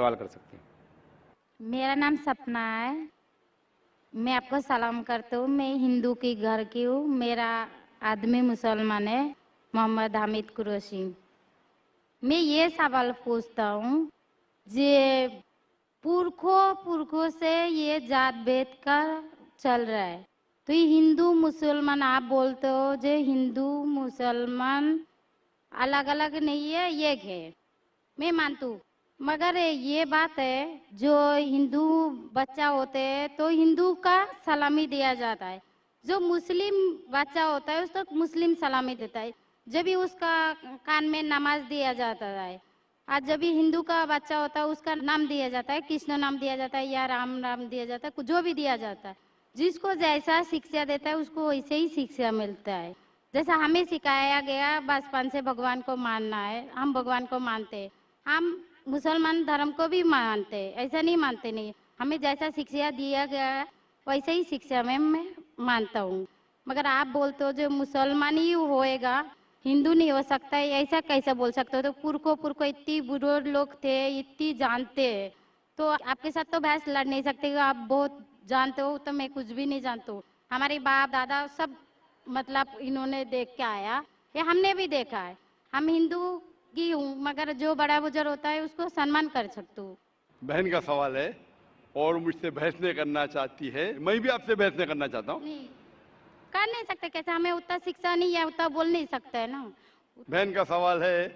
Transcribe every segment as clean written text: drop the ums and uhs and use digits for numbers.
सवाल कर सकती हैं। मेरा नाम सपना है। मैं आपको सलाम करता हूँ। मैं हिंदू की घर की हूँ। मेरा आदमी मुसलमान है, मोहम्मद हामिद कुरैशी। मैं ये सवाल पूछता हूँ, जे पुरखों पुरखों से ये जात भेद का चल रहा है, तो ये हिंदू मुसलमान आप बोलते हो, जो हिंदू मुसलमान अलग अलग नहीं है, एक है। मैं मानती हूँ, मगर ये बात है, जो हिंदू बच्चा होते हैं तो हिंदू का सलामी दिया जाता है, जो मुस्लिम बच्चा होता है उसको मुस्लिम सलामी देता है। जब भी उसका कान में नमाज दिया जाता है, आज जब भी हिंदू का बच्चा होता है उसका नाम दिया जाता है, कृष्ण नाम दिया जाता है या राम नाम दिया जाता है, जो भी दिया जाता है। जिसको जैसा शिक्षा देता है उसको वैसे ही शिक्षा मिलता है। जैसा हमें सिखाया गया बचपन से भगवान को मानना है, हम भगवान को मानते हैं। हम मुसलमान धर्म को भी मानते हैं, ऐसा नहीं मानते नहीं। हमें जैसा शिक्षा दिया गया है वैसे ही शिक्षा में मैं मानता हूँ। मगर आप बोलते हो जो मुसलमान ही होएगा, हिंदू नहीं हो सकता है, ऐसा कैसे बोल सकते हो? तो पुरखों इतनी बुजुर्ग लोग थे, इतनी जानते हैं, तो आपके साथ तो बहस लड़ नहीं सकते। आप बहुत जानते हो, तो मैं कुछ भी नहीं जानती हूँ। हमारे बाप दादा सब मतलब इन्होंने देख के आया, ये हमने भी देखा है। हम हिंदू की हूँ, मगर जो बड़ा बुजुर्ग होता है उसको सम्मान कर सकती हूँ। बहन का सवाल है और मुझसे बहस नहीं करना चाहती है, मैं भी आपसे बहस नहीं करना चाहता हूँ। नहीं कर नहीं सकते, कैसे? हमें उतना शिक्षा नहीं है, उतना बोल नहीं सकते है ना। बहन का सवाल है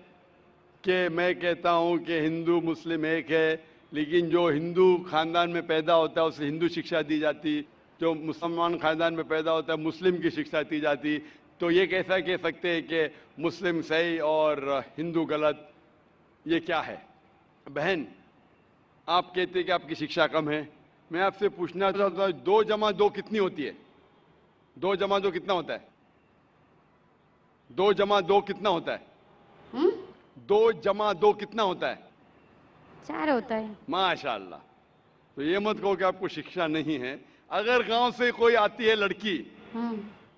कि मैं कहता हूँ कि हिंदू मुस्लिम एक है, लेकिन जो हिंदू खानदान में पैदा होता है उसे हिंदू शिक्षा दी जाती, जो मुसलमान खानदान में पैदा होता है मुस्लिम की शिक्षा दी जाती। तो ये कैसा कह सकते हैं कि मुस्लिम सही और हिंदू गलत? ये क्या है? बहन, आप कहते हैं कि आपकी शिक्षा कम है। मैं आपसे पूछना चाहता हूँ, 2 जमा 2 कितनी होती है? 2 जमा 2 कितना होता है? 2 जमा 2 कितना होता है? 2 जमा 2 कितना होता है? 4 होता है। माशाल्लाह। तो ये मत कहो कि आपको शिक्षा नहीं है। अगर गांव से कोई आती है लड़की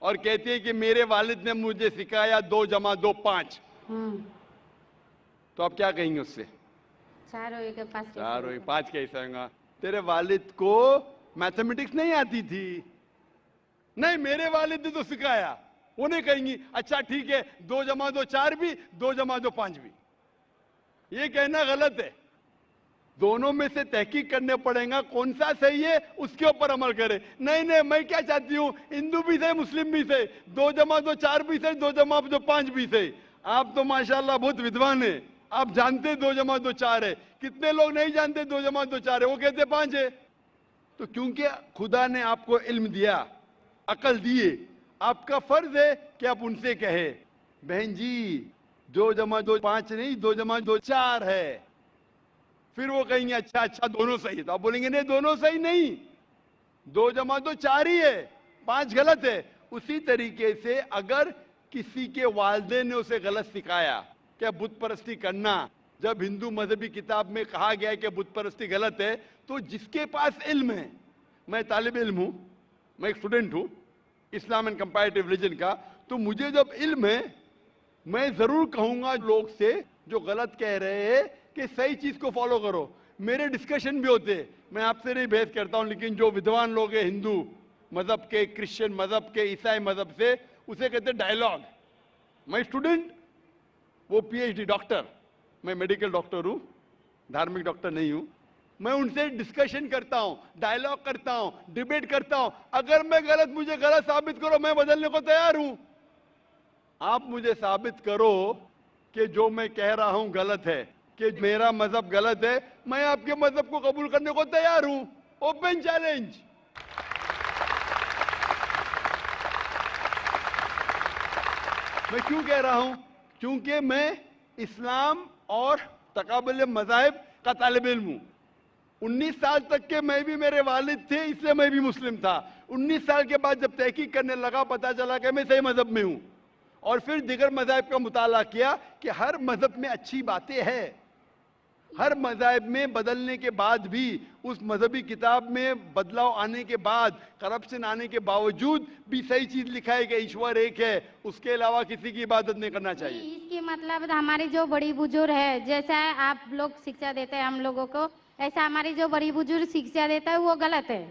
और कहती है कि मेरे वालिद ने मुझे सिखाया 2 जमा 2 5, तो आप क्या कहेंगे उससे? 4 होएगा 5 कैसे 4 हुई, होगा? 5 कैसे होगा? तेरे वालिद को मैथमेटिक्स नहीं आती थी? नहीं, मेरे वालिद ने तो सिखाया। वो नहीं कहेंगी अच्छा ठीक है 2 जमा 2 4 भी, 2 जमा 2 5 भी। ये कहना गलत है। दोनों में से तहकीक करने पड़ेगा, कौन सा सही है उसके ऊपर अमल करे। नहीं नहीं, मैं क्या चाहती हूँ, हिंदू भी सही मुस्लिम भी सही, 2 जमा 2 4 भी सही, 2 जमा 2 5 भी सही। आप तो माशाल्लाह बहुत विद्वान है, आप जानते 2 जमा 2 4 है। कितने लोग नहीं जानते 2 जमा 2 4 है, वो कहते 5 है। तो क्योंकि खुदा ने आपको इल्म दिया, अकल दिए, आपका फर्ज है कि आप उनसे कहे बहन जी 2 जमा 2 5 नहीं, 2 जमा 2 4 है। फिर वो कहेंगे अच्छा अच्छा दोनों सही है, तो आप बोलेंगे नहीं दोनों सही नहीं, 2 जमा 2 4 ही है, 5 गलत है। उसी तरीके से अगर किसी के वालिदैन ने उसे गलत सिखाया क्या बुत परस्ती करना, जब हिंदू मजहबी किताब में कहा गया है कि बुत परस्ती गलत है, तो जिसके पास इल्म है, मैं तालिब इल्म हूं, मैं एक स्टूडेंट हूं इस्लाम एंड कंपैरेटिव रिलीजन का, तो मुझे जब इल्म है मैं जरूर कहूंगा लोग से जो गलत कह रहे हैं कि सही चीज को फॉलो करो। मेरे डिस्कशन भी होते हैं, मैं आपसे नहीं बहस करता हूं, लेकिन जो विद्वान लोग हैं हिंदू मजहब के, क्रिश्चियन मजहब के, ईसाई मजहब से, उसे कहते हैं डायलॉग। मैं स्टूडेंट, वो पीएचडी डॉक्टर, मैं मेडिकल डॉक्टर हूं, धार्मिक डॉक्टर नहीं हूं। मैं उनसे डिस्कशन करता हूं, डायलॉग करता हूं, डिबेट करता हूं। अगर मैं गलत, मुझे गलत साबित करो, मैं बदलने को तैयार हूं। आप मुझे साबित करो कि जो मैं कह रहा हूं गलत है, कि मेरा मजहब गलत है, मैं आपके मजहब को कबूल करने को तैयार हूं। Open challenge. मैं क्यों कह रहा हूं? क्योंकि मैं इस्लाम और तकाबुल मज़ाहिब का तालिब इल्म हूं। 19 साल तक के मैं भी, मेरे वालिद थे इसलिए मैं भी मुस्लिम था। 19 साल के बाद जब तहकीक करने लगा, पता चला कि मैं सही मजहब में हूं, और फिर दिगर मज़ाहिब का मुताला किया कि हर मजहब में अच्छी बातें हैं। हर मज़हब में बदलने के बाद भी, उस मजहबी किताब में बदलाव आने के बाद, करप्शन आने के बावजूद भी सही चीज लिखा है कि ईश्वर एक है, उसके अलावा किसी की इबादत नहीं करना चाहिए। इसकी मतलब हमारी जो बड़ी बुजुर्ग है, जैसा आप लोग शिक्षा देते हैं हम लोगों को, ऐसा हमारी जो बड़ी बुजुर्ग शिक्षा देता है वो गलत है।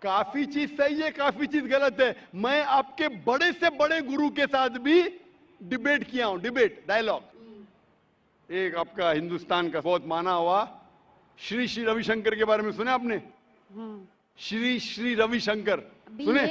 काफी चीज सही है, काफी चीज गलत है। मैं आपके बड़े से बड़े गुरु के साथ भी डिबेट किया हूं, डिबेट डायलॉग। एक आपका हिंदुस्तान का बहुत माना हुआ श्री श्री रविशंकर के बारे में सुने आपने? श्री श्री रविशंकर अभी सुने?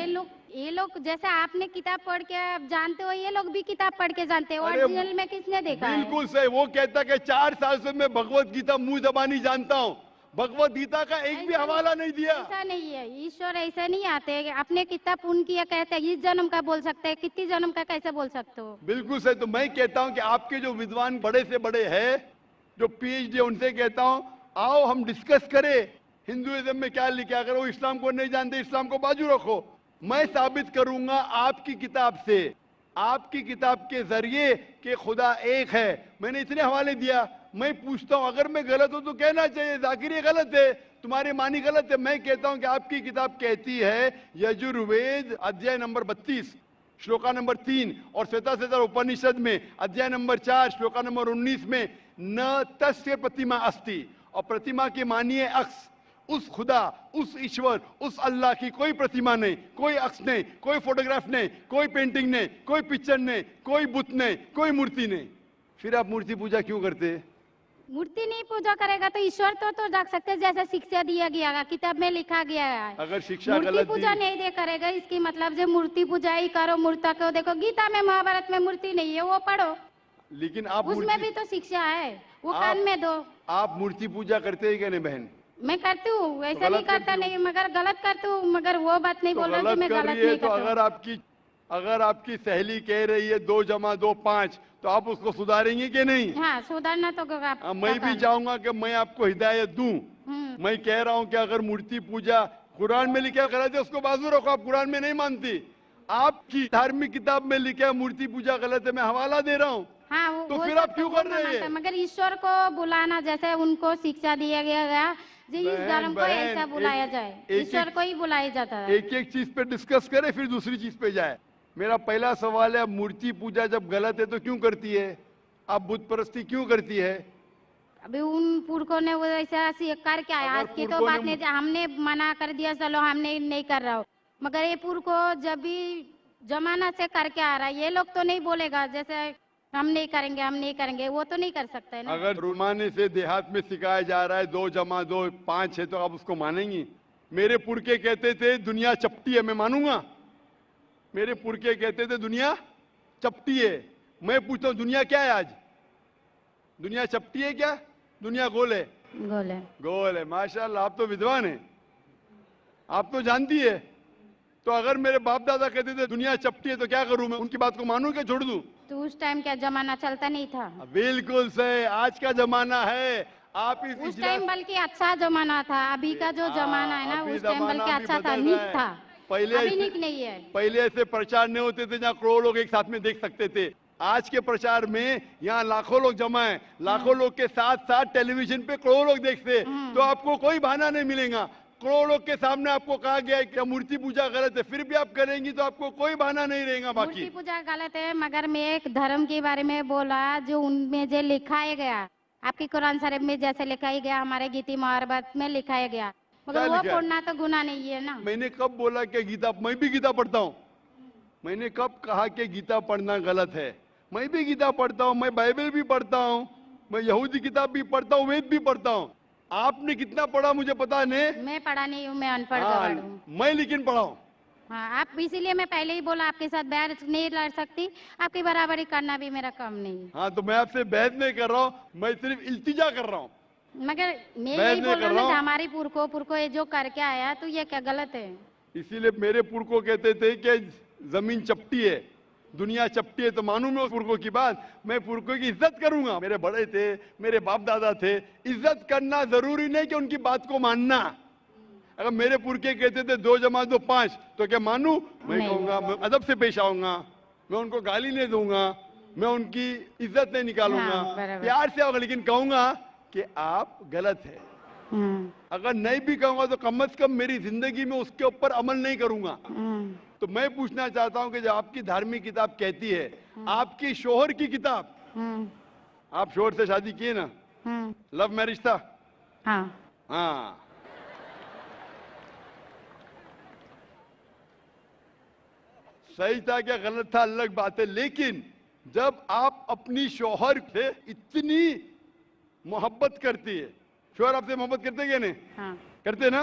ये लोग जैसे आपने किताब पढ़ के आप जानते हो, ये लोग भी किताब पढ़ के जानते हो। अरे ओरिजिनल में किसने देखा है? बिल्कुल सही। वो कहता कि 4 साल से मैं भगवत गीता मुंह जबानी जानता हूँ, भगवत गीता का एक भी हवाला नहीं दिया। ऐसा नहीं है, ईश्वर ऐसे नहीं आते। अपने कितना पुण्य किया कहते हैं, इस जन्म का बोल सकते हैं, कितनी जन्म का कैसे बोल सकते हो? बिल्कुल सही। तो मैं कहता हूं कि आपके जो विद्वान बड़े से बड़े हैं, जो पीएचडी, उनसे कहता हूं आओ हम डिस्कस करें हिंदुइज्म में क्या लिखा है। अगर वो इस्लाम को नहीं जानते, इस्लाम को बाजू रखो। मैं साबित करूंगा आपकी किताब से, आपकी किताब के जरिए कि खुदा एक है। मैंने इतने हवाले दिया। मैं पूछता हूं अगर मैं गलत हूं तो कहना चाहिए जाकिर ये गलत है, तुम्हारी मानी गलत है। मैं कहता हूं कि आपकी किताब कहती है यजुर्वेद अध्याय नंबर 32 श्लोका नंबर 3 और श्वेताश्वेतर उपनिषद में अध्याय नंबर 4 श्लोका नंबर 19 में न तस्य प्रतिमा अस्ति, और प्रतिमा की मानिए अक्स। उस खुदा, उस ईश्वर, उस अल्लाह की कोई प्रतिमा नहीं, कोई अक्स नहीं, कोई फोटोग्राफ नहीं, कोई पेंटिंग नहीं, कोई पिक्चर नहीं, कोई बुत नहीं, कोई मूर्ति नहीं। फिर आप मूर्ति पूजा क्यों करते हैं? मूर्ति नहीं पूजा करेगा तो ईश्वर तो रख सकते हैं, जैसे शिक्षा दिया गया है, किताब में लिखा गया है। अगर शिक्षा मूर्ति गलत पूजा दी, नहीं दे करेगा, इसकी मतलब जो मूर्ति पूजा ही करो, मूर्ता को देखो। गीता में, महाभारत में मूर्ति नहीं है, वो पढ़ो, लेकिन आप उसमें भी तो शिक्षा है, वो कान में दो। आप मूर्ति पूजा करते हैं क्या नहीं बहन? मैं करती हूँ, ऐसा गलत नहीं करता करती नहीं, मगर गलत करती हूँ। मगर वो बात नहीं तो बोल रहा हूँ कि मैं कर गलत रही है। नहीं तो करती हूँ। अगर आपकी सहेली कह रही है 2 जमा 2 5, तो आप उसको सुधारेंगे कि नहीं? हाँ, सुधारना तो आप मैं भी चाहूंगा कि मैं आपको हिदायत दूं। मैं कह रहा हूं कि अगर मूर्ति पूजा कुरान में लिखा गलत है, उसको बाजू रखो। आप कुरान में नहीं मानती, आपकी धार्मिक किताब में लिखा है मूर्ति पूजा गलत है, मैं हवाला दे रहा हूँ। हाँ, तो वो फिर सब आप क्यों वो कर मैं रहे हैं? मानता, मगर ईश्वर को बुलाना, जैसे उनको शिक्षा दिया गया जी, इस बहन, धर्म को बहन, ऐसा बुलाया जाए, ईश्वर को ही बुलाया जाता है। एक एक चीज पे डिस्कस करे फिर दूसरी चीज पे जाए। मेरा पहला सवाल है, मूर्ति पूजा जब गलत है तो क्यों करती है? आप बुत परस्ती क्यों करती है? अभी उन पुरखों ने वो ऐसा कर क्या है, अगर आज की तो पुरखों बात ने- नहीं, हमने मना कर दिया, चलो हमने नहीं कर रहा हो। मगर ये पुरखों जब भी जमाना से करके आ रहा है, ये लोग तो नहीं बोलेगा जैसे हम नहीं करेंगे, हम नहीं करेंगे, वो तो नहीं कर सकते ना। अगर रुमाने से देहात में सिखाया जा रहा है 2 जमा 2 5 है, तो आप उसको मानेंगी? मेरे पुरखे कहते थे दुनिया चपटी है, मैं मानूंगा? मेरे पुरखे कहते थे दुनिया चपटी है। मैं पूछता हूँ दुनिया क्या है आज? दुनिया चपटी है क्या? दुनिया गोल है? गोल है। गोल है। माशाल्लाह, आप तो विद्वान हैं, आप तो जानती है। तो अगर मेरे बाप दादा कहते थे दुनिया चपटी है तो क्या करूं मैं? उनकी बात को मानूं क्या छोड़ दूं? तो उस टाइम क्या जमाना चलता नहीं था? बिल्कुल सही, आज का जमाना है। आप इस उस टाइम बल्कि अच्छा जमाना था, अभी का जो जमाना है ना, अभी उस टाइम जमाना बल्कि भी अच्छा था, बदल नीक रहा है। था। पहले अभी ऐसे- नीक नहीं है। पहले ऐसे प्रचार नहीं होते थे जहाँ करोड़ों लोग एक साथ में देख सकते थे। आज के प्रचार में यहाँ लाखों लोग जमा है, लाखों लोग के साथ साथ टेलीविजन पे करोड़ों लोग देखते हैं, तो आपको कोई बहाना नहीं मिलेगा। करोड़ों लोग के सामने आपको कहा गया है कि मूर्ति पूजा गलत है, फिर भी आप करेंगी तो आपको कोई बहाना नहीं रहेगा। मूर्ति बाकी पूजा गलत है, मगर मैं एक धर्म के बारे में बोला जो उनमें जो लिखाया गया, आपकी कुरान शरीफ में जैसे लिखाया गया, हमारे गीता महाभारत में लिखाया गया, मगर क्या वो लिखा है? पढ़ना तो गुनाह नहीं है ना। मैंने कब बोला कि गीता? मैं भी गीता पढ़ता हूँ। मैंने कब कहा कि गीता पढ़ना गलत है? मैं भी गीता पढ़ता हूँ, मैं बाइबल भी पढ़ता हूँ, मैं यहूदी किताब भी पढ़ता हूँ, वेद भी पढ़ता हूँ। आपने कितना पढ़ा मुझे पता नहीं। मैं पढ़ा नहीं हूँ, मैं अनपढ़ हाँ, गवार हूँ। मैं लेकिन पढ़ा हूँ। हाँ, आप इसीलिए मैं पहले ही बोला आपके साथ बहस नहीं लड़ सकती, आपकी बराबरी करना भी मेरा काम नहीं है। हाँ, तो मैं आपसे बहस नहीं कर रहा हूँ, मैं सिर्फ इल्तिजा कर रहा हूँ। मगर मैं बहस यही नहीं बोल कर रहा रहा हूँ हूँ। हमारी पुरखों ये जो करके आया, तो ये क्या गलत है? इसीलिए मेरे पुरखों कहते थे कि जमीन चपटी है, दुनिया चपटी है, तो मानूं मैं उस पुरखों की बात? मैं पुरखों की इज्जत करूंगा। मेरे बड़े थे, मेरे बाप दादा थे, इज्जत करना जरूरी नहीं कि उनकी बात को मानना। अगर मेरे पुरखे कहते थे 2 जमा 2 5, तो क्या मानूं? मैं नहीं। कहूंगा, मैं अदब से पेश आऊंगा, मैं उनको गाली नहीं दूंगा, मैं उनकी इज्जत नहीं निकालूंगा, हाँ, बराबर। प्यार से आऊंगा, लेकिन कहूंगा कि आप गलत है। अगर नहीं भी कहूंगा तो कम से कम मेरी जिंदगी में उसके ऊपर अमल नहीं करूंगा। तो मैं पूछना चाहता हूं कि जब आपकी धार्मिक किताब कहती है, आपकी शोहर की किताब, आप शोहर से शादी किए ना, लव मैरिज था? हाँ। सही था क्या गलत था अलग बात है, लेकिन जब आप अपनी शोहर से इतनी मोहब्बत करती है, शोहर आपसे मोहब्बत करते क्या नहीं? करते ना?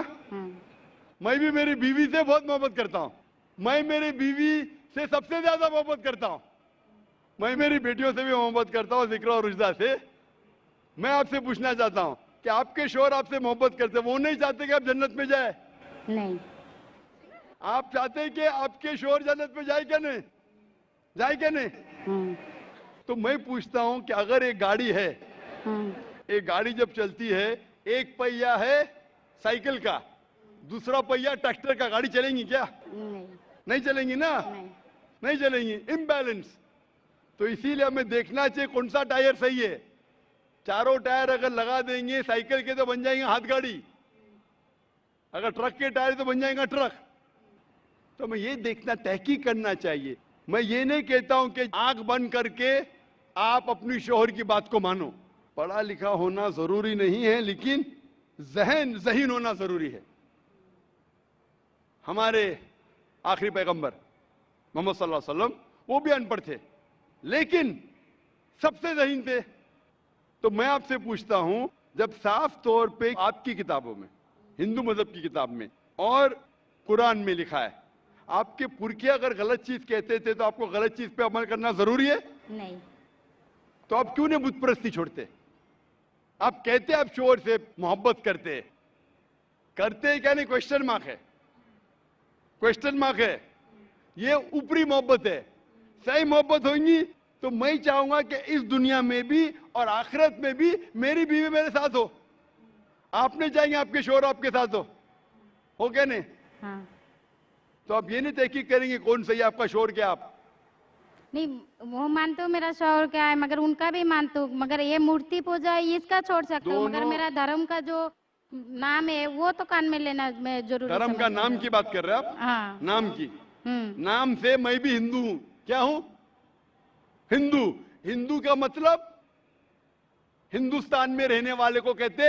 मैं भी मेरी बीवी से बहुत मोहब्बत करता हूं। मैं मेरी बीवी से सबसे ज्यादा मोहब्बत करता हूं। मैं मेरी बेटियों से भी मोहब्बत करता हूं, जिक्र और रुजदा से। मैं आपसे पूछना चाहता हूं कि आपके शोहर आपसे मोहब्बत करते, वो नहीं चाहते कि आप जन्नत में जाए? नहीं। आप चाहते हैं कि आपके शोहर जन्नत में जाए क्या नहीं? जाए क्या नहीं? तो मैं पूछता हूं कि अगर एक गाड़ी है, एक गाड़ी जब चलती है, एक पहिया है साइकिल का, दूसरा पहिया ट्रैक्टर का, गाड़ी चलेंगी क्या? नहीं चलेंगी ना? नहीं चलेंगी, इम्बैलेंस। तो इसीलिए हमें देखना चाहिए कौन सा टायर सही है। चारों टायर अगर लगा देंगे साइकिल के तो बन जाएंगे हाथ गाड़ी, अगर ट्रक के टायर तो बन जाएगा ट्रक। तो हमें ये देखना, तहकीक करना चाहिए। मैं ये नहीं कहता हूं कि आंख बंद करके आप अपनी शोहर की बात को मानो। पढ़ा लिखा होना जरूरी नहीं है, लेकिन ज़हीन होना जरूरी है। हमारे आखिरी पैगंबर मोहम्मद सल्लल्लाहु अलैहि वसल्लम, वो भी अनपढ़ थे लेकिन सबसे ज़हीन थे। तो मैं आपसे पूछता हूं, जब साफ तौर पे आपकी किताबों में, हिंदू मजहब की किताब में और कुरान में लिखा है, आपके पुरखे अगर गलत चीज कहते थे तो आपको गलत चीज पे अमल करना जरूरी है? नहीं। तो आप क्यों नहीं बुत परस्ती छोड़ते? आप कहते आप शोहर से मोहब्बत करते क्या नहीं? क्वेश्चन मार्क है, क्वेश्चन मार्क है। ये ऊपरी मोहब्बत है। सही मोहब्बत होगी तो मैं चाहूंगा कि इस दुनिया में भी और आखिरत में भी मेरी बीवी मेरे साथ हो। आप नहीं चाहेंगे आपके शोहर आपके साथ हो क्या नहीं? तो आप ये नहीं तहकीक करेंगे कौन सही आपका शोहर क्या? आप नहीं, वो मानते हो मेरा शोहर क्या है, मगर उनका भी मानते हो, मगर ये मूर्ति पूजा इसका छोड़ सकते हो, मगर मेरा धर्म का जो नाम है वो तो कान में लेना मैं जरूरी। धर्म का नाम की बात कर रहे हैं आप? हाँ। नाम की। नाम से मैं भी हिंदू हूं। क्या हूं? हिंदू। हिंदू का मतलब हिंदुस्तान में रहने वाले को कहते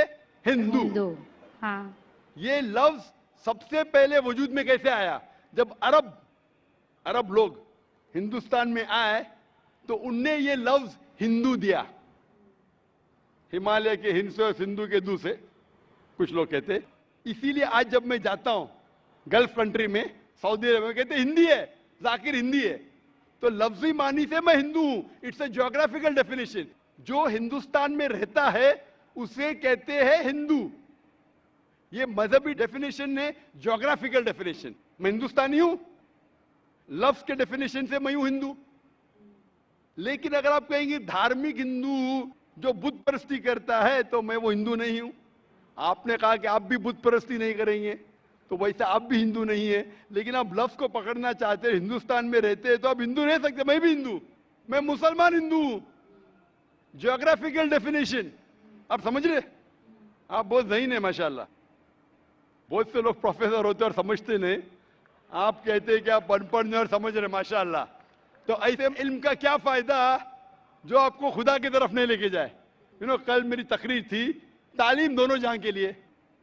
हिंदू। हाँ। ये लफ्ज सबसे पहले वजूद में कैसे आया? जब अरब लोग हिंदुस्तान में आए तो उनने ये लफ्ज हिंदू दिया। हिमालय के हिंद से और सिंधु के दू से कुछ लोग कहते। इसीलिए आज जब मैं जाता हूं गल्फ कंट्री में, सऊदी अरब में, कहते हिंदी है, जाकिर हिंदी है। तो लफ्जी मानी से मैं हिंदू हूं। It's a geographical definition. जो हिंदुस्तान में रहता है उसे कहते हैं हिंदू। ये मजहबी डेफिनेशन ने ज्योग्राफिकल डेफिनेशन। मैं हिंदुस्तानी हूं, लफ्ज के डेफिनेशन से मैं हूं हिंदू। लेकिन अगर आप कहेंगे धार्मिक हिंदू जो बुत परस्ती करता है तो मैं वो हिंदू नहीं हूं। आपने कहा कि आप भी बुत परस्ती नहीं करेंगे तो वैसे आप भी हिंदू नहीं है। लेकिन आप लफ्ज को पकड़ना चाहते हैं, हिंदुस्तान में रहते हैं तो आप हिंदू रह सकते। मैं भी हिंदू, मैं मुसलमान हिंदू हूं। ज्योग्राफिकल डेफिनेशन आप समझ रहे? आप बहुत ज़हीन है माशाल्लाह। बहुत से लोग प्रोफेसर होते और समझते नहीं। आप कहते हैं कि आप अनपढ़ नहीं और समझ रहे, माशाल्लाह। तो ऐसे इल्म का क्या फायदा जो आपको खुदा की तरफ नहीं लेके जाए? कल मेरी तकरीर थी तालीम दोनों जहां के लिए।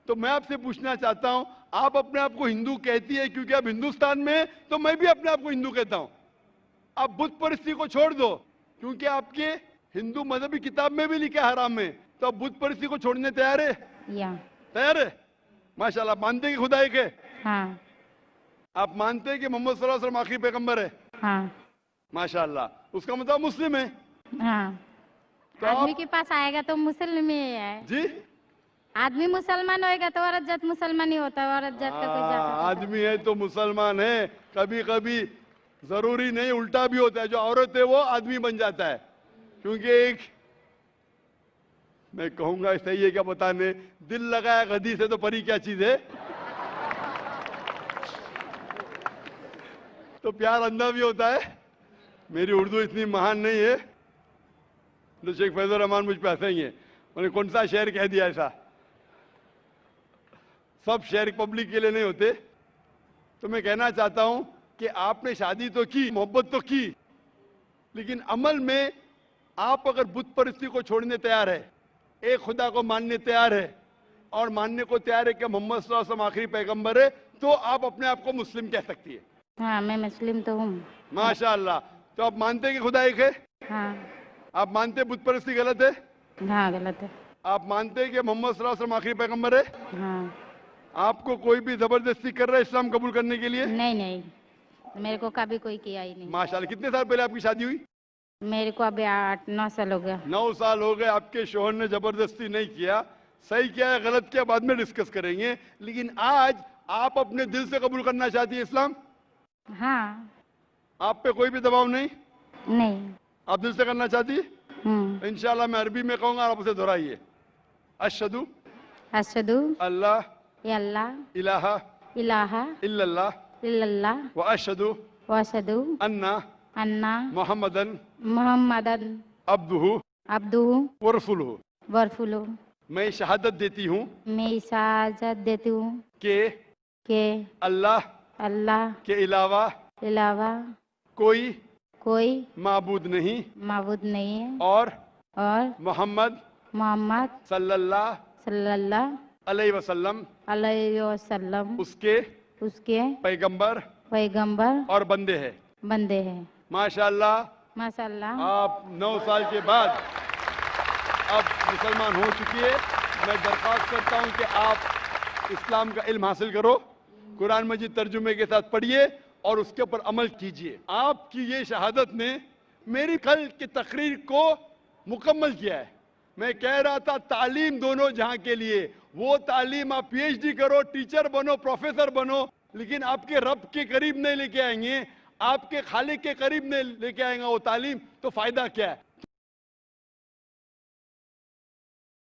तो मैं आपसे पूछना चाहता हूं, आप अपने आप को हिंदू कहती है क्योंकि आप हिंदुस्तान में हैं, तो मैं भी अपने आप को हिंदू कहता हूं। आप बुत परस्ती को छोड़ दो क्योंकि आपके हिंदू मजहबी किताब में भी लिखा है हराम में, तो आप बुत परस्ती को छोड़ने तैयार है? तैयार है? माशाल्लाह। मानते हैं कि खुदा एक है? हाँ। आप मानते हैं कि मोहम्मद सल्लल्लाहु अलैहि वसल्लम आखिरी पैगंबर है? हाँ। माशाल्लाह। उसका मतलब मुस्लिम है? हाँ। तो आदमी के पास आएगा तो मुस्लिम ही है जी। आदमी मुसलमान होएगा तो औरत जात मुसलमान ही होता है। औरत जात का कोई जात आदमी है तो मुसलमान है। कभी कभी जरूरी नहीं, उल्टा भी होता है। जो औरत है वो आदमी बन जाता है। क्योंकि एक मैं कहूंगा सही है क्या बताने, दिल लगाया गधी से तो परी क्या चीज है। तो प्यार अंधा भी होता है। मेरी उर्दू इतनी महान नहीं है तो शेख फैजुर रहमान मुझ पे हंसेंगे। मैंने कौन सा शहर कह दिया ऐसा? सब शहर पब्लिक के लिए नहीं होते। तो मैं कहना चाहता हूं कि आपने शादी तो की, मोहब्बत तो की, लेकिन अमल में आप अगर बुत परस्ती को छोड़ने तैयार है, एक खुदा को मानने तैयार है और मानने को तैयार है कि मोहम्मद सल्लल्लाहु अलैहि वसल्लम आखिरी पैगंबर है, तो आप अपने आप को मुस्लिम कह सकती है। हाँ, मैं मुस्लिम तो हूँ। माशाअल्लाह। तो आप मानते हैं कि खुदा एक है? हाँ। आप मानते हैं बुत परस्ती गलत है? हाँ, गलत है। आप मानते हैं कि मोहम्मद सल्लल्लाहु अलैहि वसल्लम आखिरी पैगंबर है? हाँ। आपको कोई भी जबरदस्ती कर रहा है इस्लाम कबूल करने के लिए? नहीं नहीं, मेरे को कभी कोई किया ही नहीं। माशाअल्लाह। कितने साल पहले आपकी शादी हुई? मेरे को अभी 8-9 साल हो गया। 9 साल हो गए। आपके शोहर ने जबरदस्ती नहीं किया। सही किया है गलत किया बाद में डिस्कस करेंगे, लेकिन आज आप अपने दिल से कबूल करना चाहती है इस्लाम? हाँ। आप पे कोई भी दबाव नहीं? नहीं। आप दिल से करना चाहती है? इंशाल्लाह मैं अरबी में कहूंगा, आप उसे दोहराइए। अशहदु अशहदु अल्लाह अल्लाह इलाहा इलाहा इल्लल्लाह इल्लल्लाह व अशहदु व अशहदु अन्ना अन्ना मुहम्मदन मुहम्मदन अब्दुहु अब्दुहु व रसूलुहु। व रसूलुहु। मैं शहादत देती हूँ मैं इजाजत देती हूँ कि अल्लाह के अलावा कोई माबूद नहीं नहीं है और मोहम्मद सल्लल्लाहु अलैहि वसल्लम उसके पैगंबर और बंदे हैं। माशाअल्लाह। आप 9 साल के बाद अब मुसलमान हो चुकी है। मैं दरख्वास्त करता हूं कि आप इस्लाम का इल्म हासिल करो, कुरान मजीद तर्जुमे के साथ पढ़िए और उसके ऊपर अमल कीजिए। आपकी ये शहादत ने मेरी कल की तकरीर को मुकम्मल किया है। मैं कह रहा था तालीम दोनों जहां के लिए, वो तालीम आप पीएचडी करो, टीचर बनो, प्रोफेसर बनो, लेकिन आपके रब के करीब नहीं लेके आएंगे, आपके खालिक के करीब नहीं लेके आएंगे वो तालीम, तो फायदा क्या है?